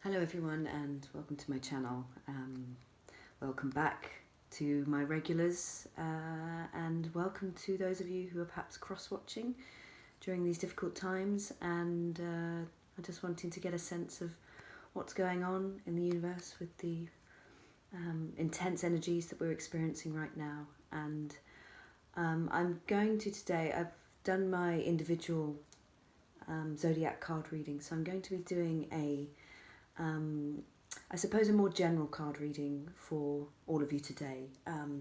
Hello everyone and welcome to my channel. Welcome back to my regulars and welcome to those of you who are perhaps cross-watching during these difficult times and are just wanting to get a sense of what's going on in the universe with the intense energies that we're experiencing right now. And I'm going to today, I've done my individual zodiac card reading, so I'm going to be doing I suppose a more general card reading for all of you today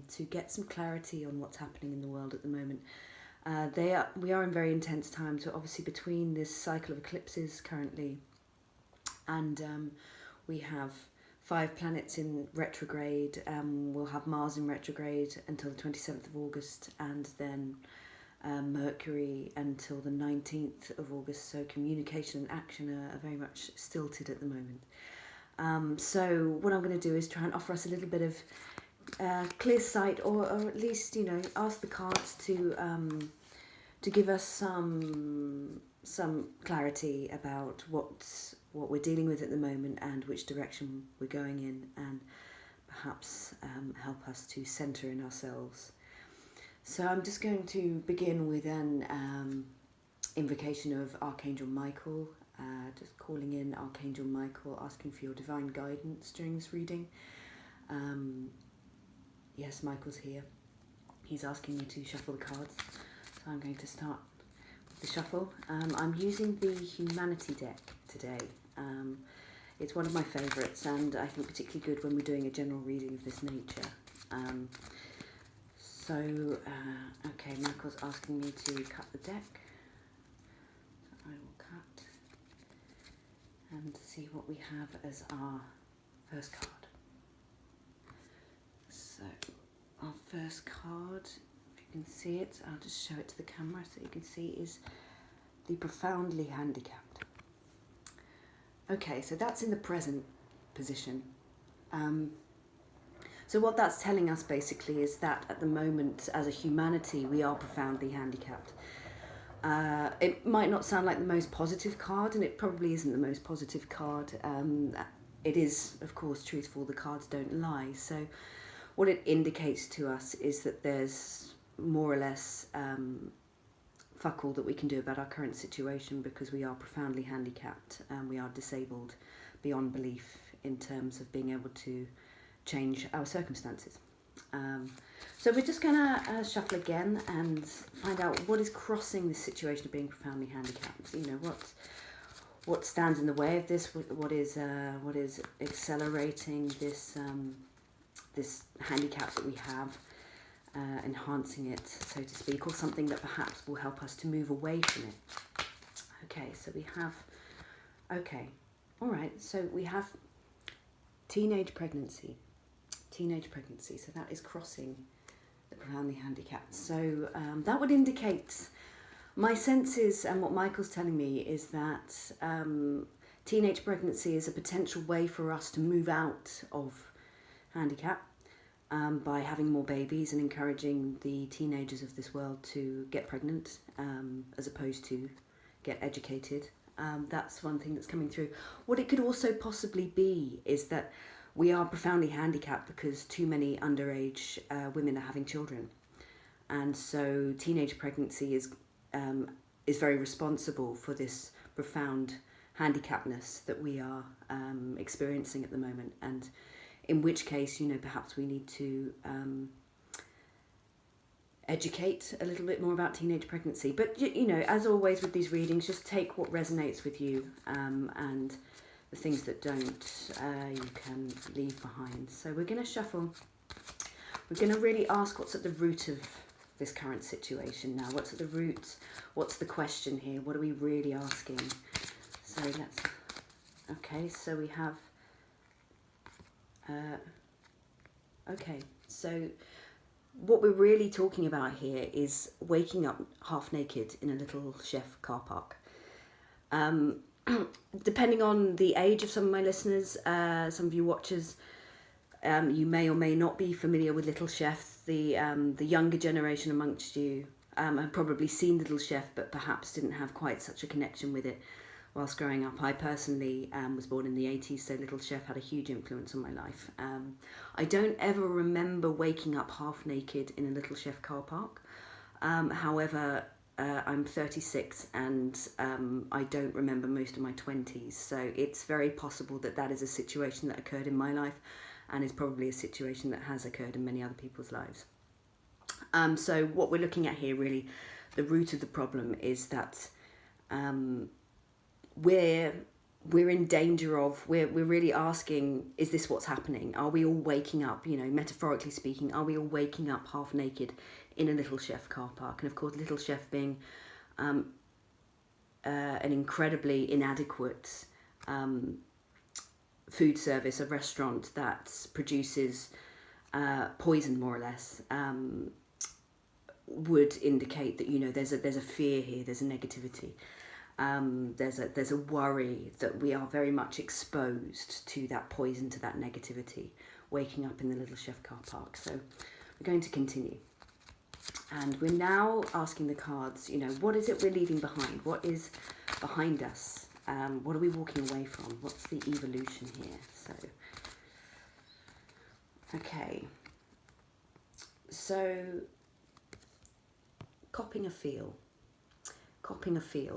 to get some clarity on what's happening in the world at the moment. We are in very intense times. We're obviously between this cycle of eclipses currently, and we have 5 planets in retrograde. We'll have Mars in retrograde until the 27th of August, and then Mercury until the 19th of August, so communication and action are very much stilted at the moment. So what I'm going to do is try and offer us a little bit of clear sight, or at least, you know, ask the cards to give us some clarity about what we're dealing with at the moment and which direction we're going in, and perhaps help us to centre in ourselves. So I'm just going to begin with an invocation of Archangel Michael, just calling in Archangel Michael, asking for your divine guidance during this reading. Yes, Michael's here. He's asking me to shuffle the cards, so I'm going to start with the shuffle. I'm using the Humanity deck today. It's one of my favourites, and I think particularly good when we're doing a general reading of this nature. Okay, Michael's asking me to cut the deck. So I will cut and see what we have as our first card. So our first card, if you can see it, I'll just show it to the camera so you can see, is the Profoundly Handicapped. Okay, so that's in the present position. So what that's telling us basically is that at the moment, as a humanity, we are profoundly handicapped. It might not sound like the most positive card, and it probably isn't the most positive card. It is, of course, truthful. The cards don't lie. So what it indicates to us is that there's more or less fuck all that we can do about our current situation, because we are profoundly handicapped and we are disabled beyond belief in terms of being able to change our circumstances. So we're just going to shuffle again and find out what is crossing this situation of being profoundly handicapped. You know, what stands in the way of this? What is accelerating this this handicap that we have, enhancing it, so to speak, or something that perhaps will help us to move away from it. Okay, so we have. Okay, all right. So we have teenage pregnancy. So that is crossing the profoundly handicapped. So that would indicate, my senses and what Michael's telling me is that teenage pregnancy is a potential way for us to move out of handicap by having more babies and encouraging the teenagers of this world to get pregnant as opposed to get educated. That's one thing that's coming through. What it could also possibly be is that we are profoundly handicapped because too many underage women are having children, and so teenage pregnancy is very responsible for this profound handicapness that we are experiencing at the moment. And in which case, you know, perhaps we need to educate a little bit more about teenage pregnancy. But you know, as always with these readings, just take what resonates with you, and the things that don't, you can leave behind. So we're going to shuffle. We're going to really ask what's at the root of this current situation now. What's at the root? What's the question here? What are we really asking? So let's. Okay, so we have. Okay, so what we're really talking about here is waking up half naked in a little chef car park. Depending on the age of some of my listeners, some of you watchers, you may or may not be familiar with Little Chef. The younger generation amongst you have probably seen Little Chef, but perhaps didn't have quite such a connection with it. whilst growing up. I personally was born in the 80s, so Little Chef had a huge influence on my life. I don't ever remember waking up half naked in a Little Chef car park. However, I'm 36 and I don't remember most of my 20s, so it's very possible that that is a situation that occurred in my life and is probably a situation that has occurred in many other people's lives. So what we're looking at here, really, the root of the problem is that we're in danger of, we're really asking, is this what's happening? Are we all waking up, metaphorically speaking, are we all waking up half naked in a Little Chef car park? And of course, Little Chef being an incredibly inadequate food service, a restaurant that produces poison, more or less, would indicate that there's a fear here, there's a negativity, there's a worry that we are very much exposed to that poison, to that negativity, waking up in the Little Chef car park. So we're going to continue, and we're now asking the cards, what is it we're leaving behind? What is behind us? What are we walking away from? What's the evolution here? So, okay. So, copping a feel.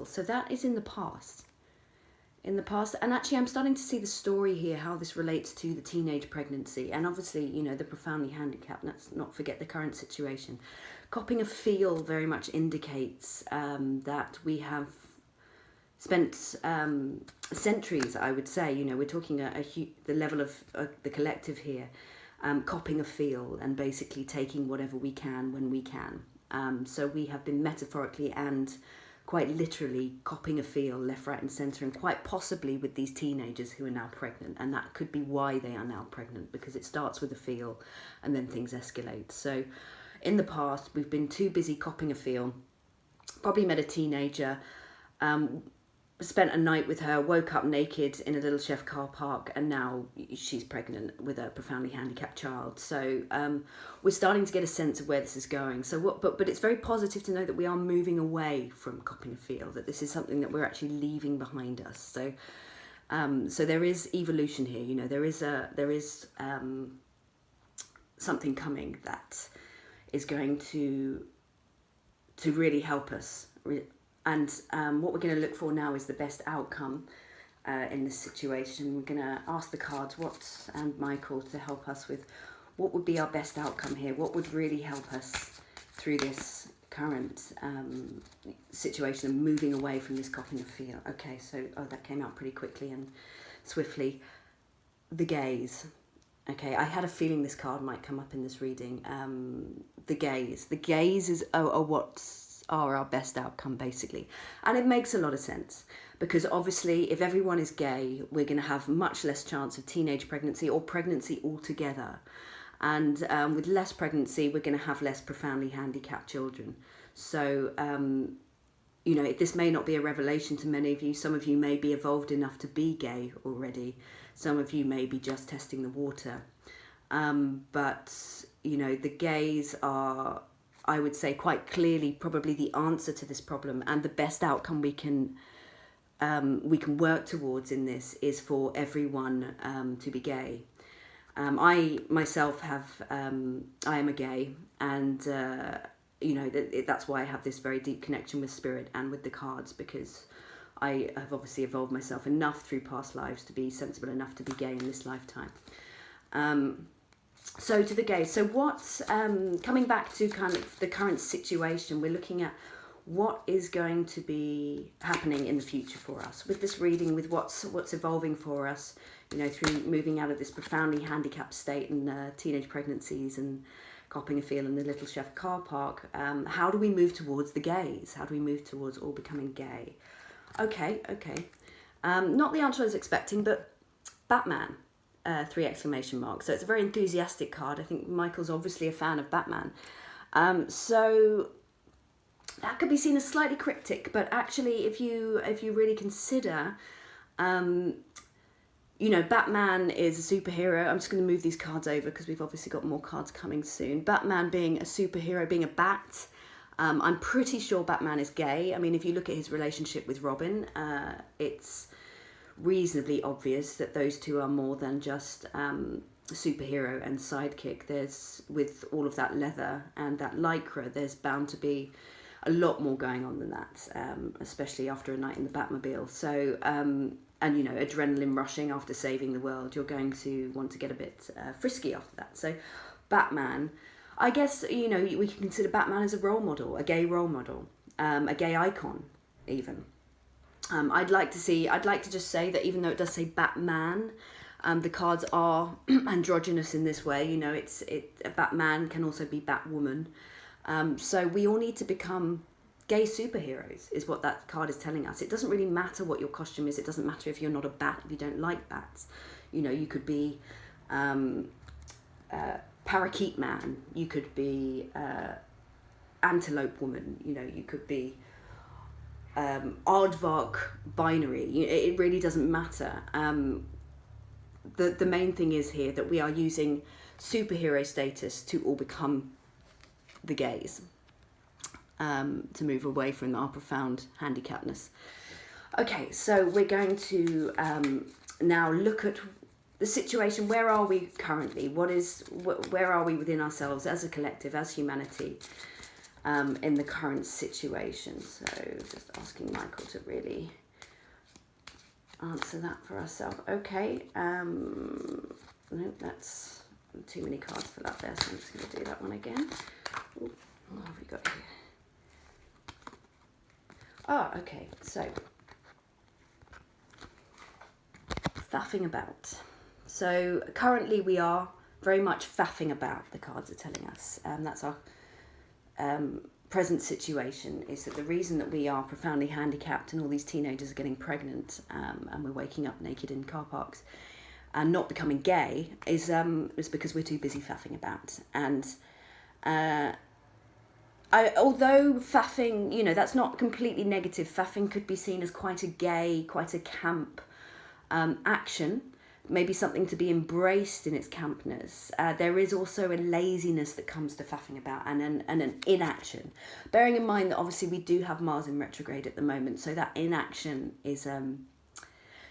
So that is in the past. And actually I'm starting to see the story here, how this relates to the teenage pregnancy. And obviously, the profoundly handicapped. Let's not forget the current situation. Copping a feel very much indicates that we have spent centuries, I would say, we're talking the level of the collective here, copping a feel and basically taking whatever we can when we can. So we have been metaphorically and quite literally copping a feel left, right and centre, and quite possibly with these teenagers who are now pregnant. And that could be why they are now pregnant, because it starts with a feel and then things escalate. So in the past, we've been too busy copping a feel, probably met a teenager, spent a night with her, woke up naked in a Little Chef car park, and now she's pregnant with a profoundly handicapped child. So we're starting to get a sense of where this is going. So but it's very positive to know that we are moving away from copping a feel, that this is something that we're actually leaving behind us. So so there is evolution here. There is something coming that is going to really help us. And what we're going to look for now is the best outcome in this situation. We're going to ask the cards, and Michael, to help us with what would be our best outcome here. What would really help us through this current situation and moving away from this copping of feel. Okay, so that came out pretty quickly and swiftly. The gaze. Okay, I had a feeling this card might come up in this reading. The gaze. The gaze is what's our best outcome, basically. And it makes a lot of sense, because obviously if everyone is gay, we're going to have much less chance of teenage pregnancy or pregnancy altogether. And with less pregnancy, we're going to have less profoundly handicapped children. So, this may not be a revelation to many of you. Some of you may be evolved enough to be gay already. Some of you may be just testing the water. But the gays are, I would say, quite clearly probably the answer to this problem, and the best outcome we can work towards in this is for everyone to be gay. I myself I am a gay, and that's why I have this very deep connection with spirit and with the cards, because I have obviously evolved myself enough through past lives to be sensible enough to be gay in this lifetime. So to the gays. So what's coming back to kind of the current situation, we're looking at what is going to be happening in the future for us with this reading, with what's evolving for us, through moving out of this profoundly handicapped state and teenage pregnancies and copping a feel in the Little Chef car park. How do we move towards the gays? How do we move towards all becoming gay? Okay. Not the answer I was expecting, but Batman. 3 exclamation marks. So it's a very enthusiastic card. I think Michael's obviously a fan of Batman. So that could be seen as slightly cryptic, but actually if you really consider, Batman is a superhero. I'm just going to move these cards over because we've obviously got more cards coming soon. Batman being a superhero, being a bat, I'm pretty sure Batman is gay. I mean, if you look at his relationship with Robin, it's reasonably obvious that those two are more than just superhero and sidekick. There's, with all of that leather and that lycra, there's bound to be a lot more going on than that, especially after a night in the Batmobile. So, and you know, adrenaline rushing after saving the world, you're going to want to get a bit frisky after that. So, Batman, I guess, you know, we can consider Batman as a role model, a gay role model, a gay icon, even. I'd like to just say that even though it does say Batman, the cards are androgynous in this way. You know, Batman can also be Batwoman. So we all need to become gay superheroes, is what that card is telling us. It doesn't really matter what your costume is. It doesn't matter if you're not a bat, if you don't like bats. You know, you could be Parakeet Man. You could be Antelope Woman. You know, you could be Aardvark Binary. It really doesn't matter. The main thing is here that we are using superhero status to all become the gays, to move away from our profound handicappedness. Okay, so we're going to now look at the situation. Where are we currently? Where are we within ourselves as a collective, as humanity, in the current situation? So just asking Michael to really answer that for ourselves. Okay, no, that's too many cards for that there, so I'm just going to do that one again. Ooh, what have we got here? Okay, so faffing about. So currently we are very much faffing about, the cards are telling us. That's our present situation, is that the reason that we are profoundly handicapped and all these teenagers are getting pregnant, and we're waking up naked in car parks and not becoming gay is because we're too busy faffing about. And although faffing, you know, that's not completely negative. Faffing could be seen as quite a gay, quite a camp action, maybe something to be embraced in its campness. There is also a laziness that comes to faffing about and an inaction. Bearing in mind that obviously we do have Mars in retrograde at the moment, so that inaction is,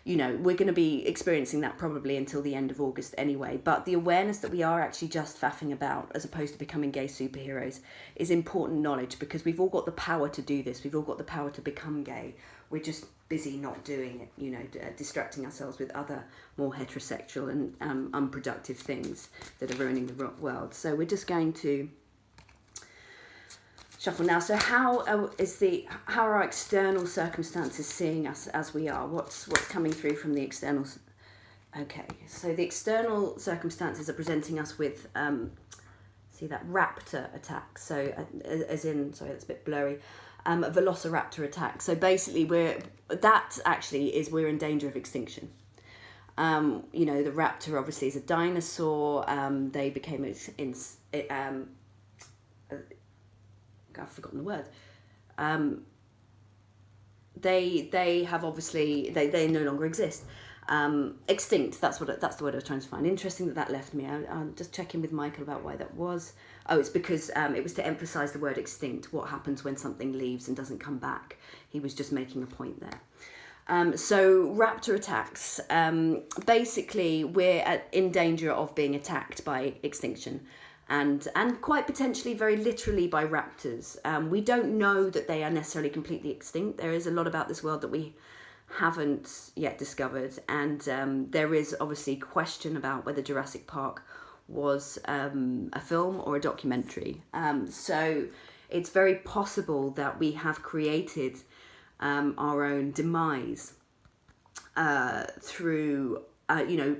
you know, we're going to be experiencing that probably until the end of August anyway. But the awareness that we are actually just faffing about as opposed to becoming gay superheroes is important knowledge, because we've all got the power to do this. We've all got the power to become gay. We're just busy not doing it, you know, distracting ourselves with other more heterosexual and unproductive things that are ruining the world. So we're just going to shuffle now. So how are our external circumstances seeing us as we are? What's coming through from the externals? Okay, so the external circumstances are presenting us with see that Raptor Attack. So as in, sorry, that's a bit blurry. Velociraptor Attack. So basically we're in danger of extinction. You know, the raptor obviously is a dinosaur. They became I've forgotten the word. They have obviously they no longer exist. Extinct. That's the word I was trying to find. Interesting that left me. I'm just checking with Michael about why that was. Oh, it's because it was to emphasise the word extinct. What happens when something leaves and doesn't come back? He was just making a point there. So raptor attacks. Basically, we're in danger of being attacked by extinction. And quite potentially, very literally, by raptors. We don't know that they are necessarily completely extinct. There is a lot about this world that we haven't yet discovered, and there is obviously question about whether Jurassic Park was a film or a documentary. So it's very possible that we have created our own demise through, you know,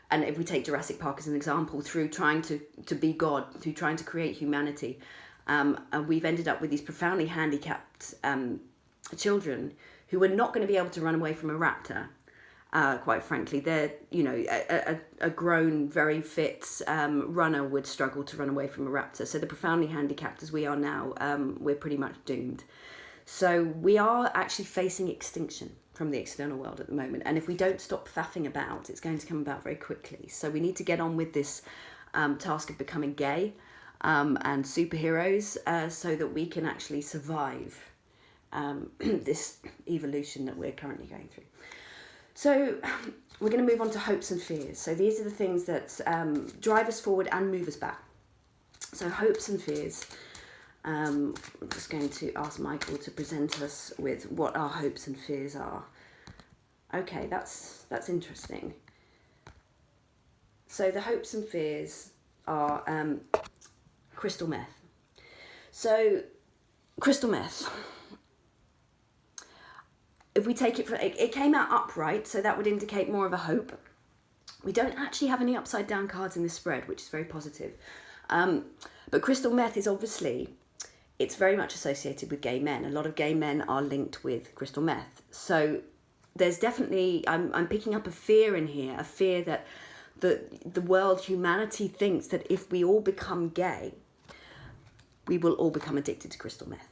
and if we take Jurassic Park as an example, through trying to be God, through trying to create humanity, and we've ended up with these profoundly handicapped children who are not going to be able to run away from a raptor. Quite frankly, they're, you know, a grown, very fit runner would struggle to run away from a raptor. So the profoundly handicapped as we are now, we're pretty much doomed. So we are actually facing extinction from the external world at the moment. And if we don't stop faffing about, it's going to come about very quickly. So we need to get on with this task of becoming gay. and superheroes, so that we can actually survive this evolution that we're currently going through. So we're going to move on to hopes and fears. So these are the things that drive us forward and move us back. So hopes and fears. I'm just going to ask Michael to present us with what our hopes and fears are. Okay, that's interesting. So the hopes and fears are crystal meth. So crystal meth, if we take it for, it came out upright, so that would indicate more of a hope. We don't actually have any upside down cards in this spread, which is very positive. But crystal meth is obviously, it's very much associated with gay men. A lot of gay men are linked with crystal meth. So there's definitely, I'm picking up a fear in here, a fear that the world, humanity thinks that if we all become gay, we will all become addicted to crystal meth.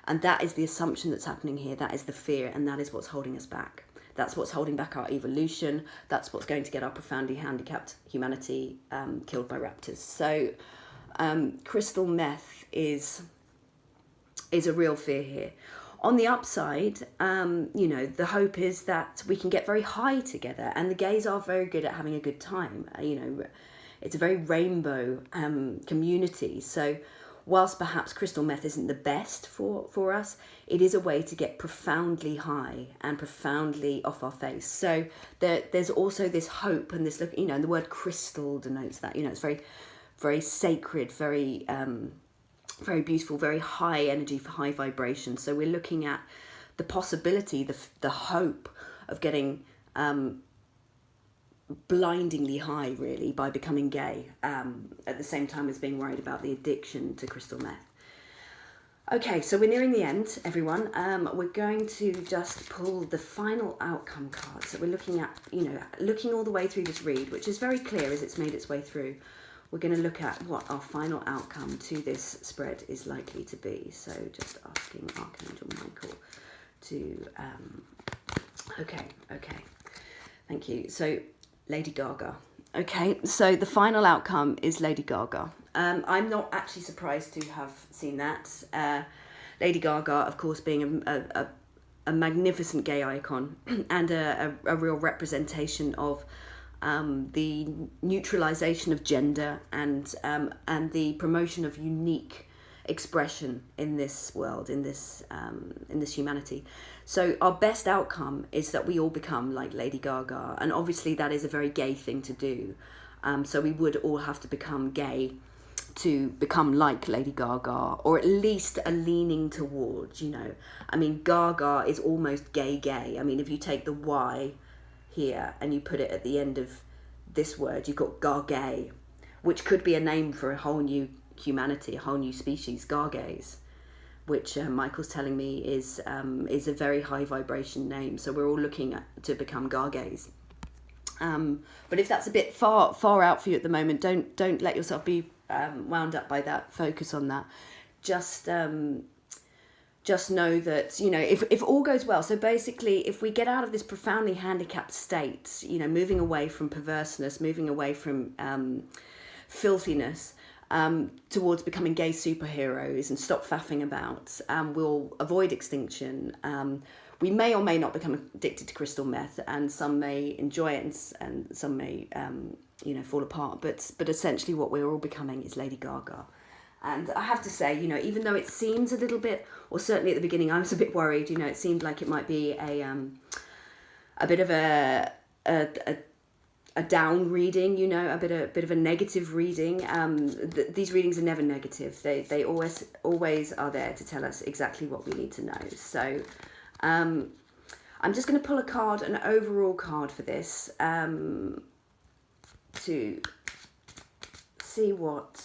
And that is the assumption that's happening here. That is the fear, and that is what's holding us back. That's what's holding back our evolution. That's what's going to get our profoundly handicapped humanity killed by raptors. So crystal meth is a real fear here. On the upside, the hope is that we can get very high together, and the gays are very good at having a good time. It's a very rainbow community. So whilst perhaps crystal meth isn't the best for us, it is a way to get profoundly high and profoundly off our face. So there's also this hope and this look, and the word crystal denotes that, it's very, very sacred, very, very beautiful, very high energy, for high vibration. So we're looking at the possibility, the hope of getting blindingly high, really, by becoming gay, at the same time as being worried about the addiction to crystal meth. Okay, so we're nearing the end, everyone. We're going to just pull the final outcome card. So we're looking at, looking all the way through this read, which is very clear as it's made its way through. We're going to look at what our final outcome to this spread is likely to be. So just asking Archangel Michael to, okay, thank you. So Lady Gaga. Okay, so the final outcome is Lady Gaga. I'm not actually surprised to have seen that. Lady Gaga, of course, being a magnificent gay icon and a real representation of the neutralization of gender and the promotion of unique expression in this world, in this humanity. So our best outcome is that we all become like Lady Gaga, and obviously that is a very gay thing to do. So we would all have to become gay to become like Lady Gaga, or at least a leaning towards, I mean, Gaga is almost gay. I mean, if you take the Y here and you put it at the end of this word, you've got Gaga, which could be a name for a whole new humanity, a whole new species, Gargays, which Michael's telling me is a very high vibration name. So we're all looking to become Gargays. But if that's a bit far out for you at the moment, don't let yourself be wound up by that. Focus on that. Just know that, if all goes well, so basically if we get out of this profoundly handicapped state, moving away from perverseness, moving away from filthiness, towards becoming gay superheroes and stop faffing about, we'll avoid extinction. We may or may not become addicted to crystal meth, and some may enjoy it and some may fall apart, but essentially what we're all becoming is Lady Gaga. And I have to say, even though it seems a little bit, or certainly at the beginning I was a bit worried, it seemed like it might be a bit of a down reading, a bit of a negative reading. These readings are never negative. They always are there to tell us exactly what we need to know. So I'm just going to pull an overall card for this, to see what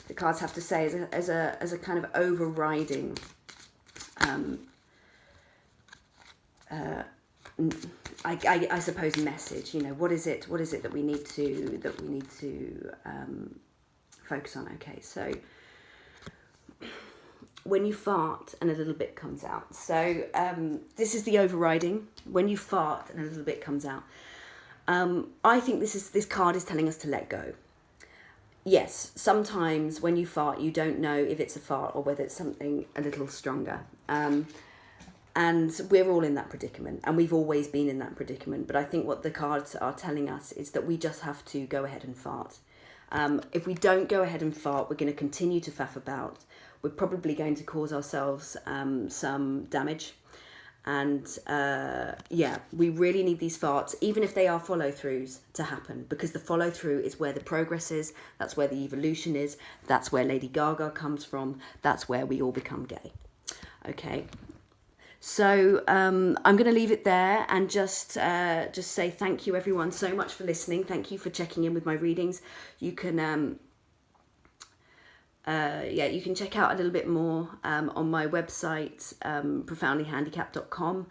the cards have to say as a kind of overriding I suppose message. What is it that we need to focus on. Okay, so when you fart and a little bit comes out. So this is the overriding. When you fart and a little bit comes out. I think this card is telling us to let go. yes, sometimes when you fart, you don't know if it's a fart or whether it's something a little stronger. And we're all in that predicament, and we've always been in that predicament. But I think what the cards are telling us is that we just have to go ahead and fart. If we don't go ahead and fart, we're going to continue to faff about. We're probably going to cause ourselves some damage. And yeah, we really need these farts, even if they are follow-throughs, to happen, because the follow-through is where the progress is. That's where the evolution is. That's where Lady Gaga comes from. That's where we all become gay. Okay. So I'm going to leave it there and just say thank you everyone so much for listening. Thank you for checking in with my readings. You can you can check out a little bit more on my website, profoundlyhandicapped.com,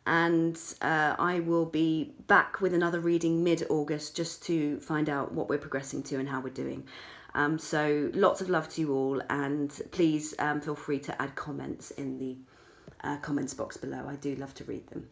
and I will be back with another reading mid-August just to find out what we're progressing to and how we're doing. So lots of love to you all, and please feel free to add comments in the comments box below. I do love to read them.